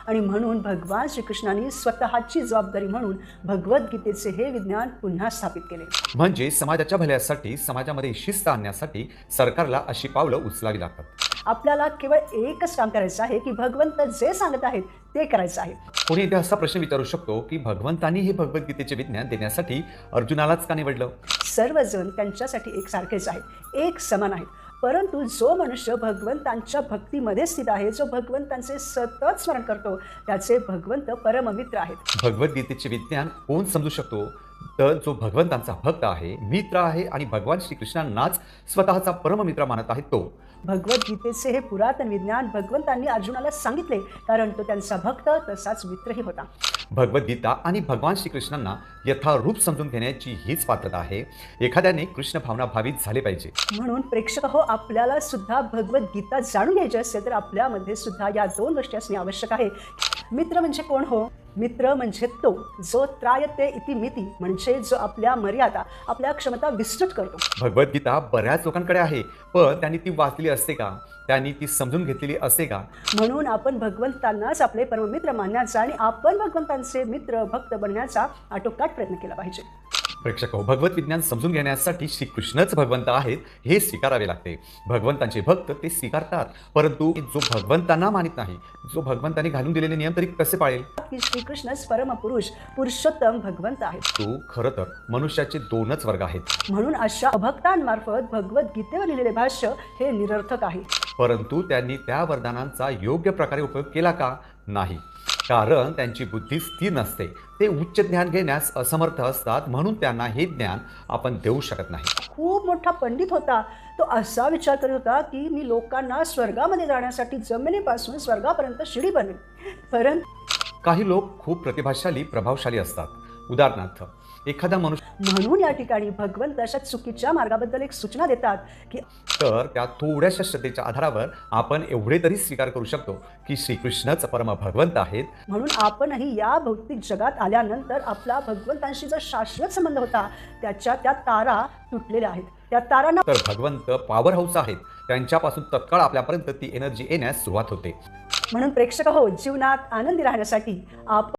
आणि म्हणून भगवान श्रीकृष्णांनी स्वतःची जबाबदारी म्हणून भगवद्गीतेचे हे विज्ञान पुन्हा स्थापित केले. म्हणजे समाजाच्या भल्यासाठी, समाजामध्ये शिस्त आणण्यासाठी सरकारला अशी पावलं उचलावी लागतात. आपल्याला केवळ एकच काम करायचं आहे की भगवंत जे सांगत आहेत ते करायचं आहे. कोणी इथे असा प्रश्न विचारू शकतो की भगवंतांनी हे भगवद्गीतेचे विज्ञान देण्यासाठी अर्जुनालाच का निवडलं? सर्वजण त्यांच्यासाठी एकसारखेच आहेत, एक समान आहेत. परंतु जो मनुष्य भगवंतांच्या भक्तीमध्ये स्थित आहे, जो भगवंतांचे सतत स्मरण करतो, त्याचे भगवंत परममित्र आहेत. भगवद्गीतेचे विज्ञान कोण समजू शकतो? तर जो भगवंतांचा भक्त आहे, मित्र आहे आणि भगवान श्रीकृष्णांनाच स्वतःचा परममित्र मानत आहे तो. भगवद्गीतेचे हे पुरातन विज्ञान भगवंतांनी अर्जुनाला सांगितले, कारण तो त्यांचा भक्त तसाच मित्रही होता. भगवद्गीता आणि भगवान श्रीकृष्णांना यथारूप समजून घेण्याची हीच पात्रता आहे. एखाद्याने कृष्ण भावना भावित झाले पाहिजे. म्हणून प्रेक्षक हो, आपल्याला सुद्धा भगवद्गीता जाणून घ्यायची असेल तर आपल्यामध्ये सुद्धा या दोन गोष्टी असणे आवश्यक आहे. मित्र म्हणजे कोण हो? मित्र म्हणजे तो जो त्रायते इति मिती, म्हणजे जो आपल्या मर्यादा, आपल्या क्षमता विस्तृत करतो. भगवद्गीता बऱ्याच लोकांकडे आहे, पण त्यांनी ती वाचली असते का? त्यांनी ती समजून घेतलेली असते का? म्हणून आपण भगवंतांनाच आपले परममित्र मानण्याचा आणि आपण भगवंतांचे मित्र भक्त बनण्याचा आटोकाट प्रयत्न केला पाहिजे. प्रेक्षक हो, भगवत विज्ञान समजून घेण्यासाठी श्रीकृष्णच भगवंत आहेत हे स्वीकारावे लागते. भगवंतांचे भक्त ते स्वीकारतात, परंतु जो भगवंतांना मानित नाही, जो भगवंतांनी घालून दिलेले नियम तरी कसे पाळेल? की श्रीकृष्णच परमपुरुष पुरुषोत्तम भगवंत आहेत. तो खरं तर मनुष्याचे दोनच वर्ग आहेत. म्हणून अशा अभक्तांमार्फत भगवद्गीतेवर लिहिलेले भाष्य हे निरर्थक आहे. परंतु त्यांनी त्या वरदानांचा योग्य प्रकारे उपयोग केला का? नाही, कारण त्यांची बुद्धी स्थिर नसते. ते उच्च ज्ञान घेण्यास असमर्थ असतात, म्हणून त्यांना हे ज्ञान आपण देऊ शकत नाही. खूप मोठा पंडित होता. तो असा विचार करत होता की मी लोकांना स्वर्गामध्ये जाण्यासाठी जमिनीपासून स्वर्गापर्यंत शिडी बनवेन. परंतु काही लोक खूप प्रतिभाशाली, प्रभावशाली असतात. उदाहरणार्थ, एखादा मनुष्य म्हणून या ठिकाणी भगवंत अशा चुकीच्या मार्गाबद्दल एक सूचना देतात की तर त्या थोड्याशा श्रद्धेच्या आधारावर आपण एवढे तरी स्वीकार करू शकतो की श्रीकृष्णच परम भगवंत आहेत. म्हणून आपणही या भौतिक जगात आल्यानंतर आपला भगवंतांशी जो शाश्वत संबंध होता त्याच्या त्या तारा तुटलेल्या आहेत. त्या तारांना तर भगवंत पॉवर हाऊस आहेत, त्यांच्यापासून तत्काळ आपल्यापर्यंत ती एनर्जी येण्यास सुरुवात होते. म्हणून प्रेक्षक हो, जीवनात आनंदी राहण्यासाठी आपण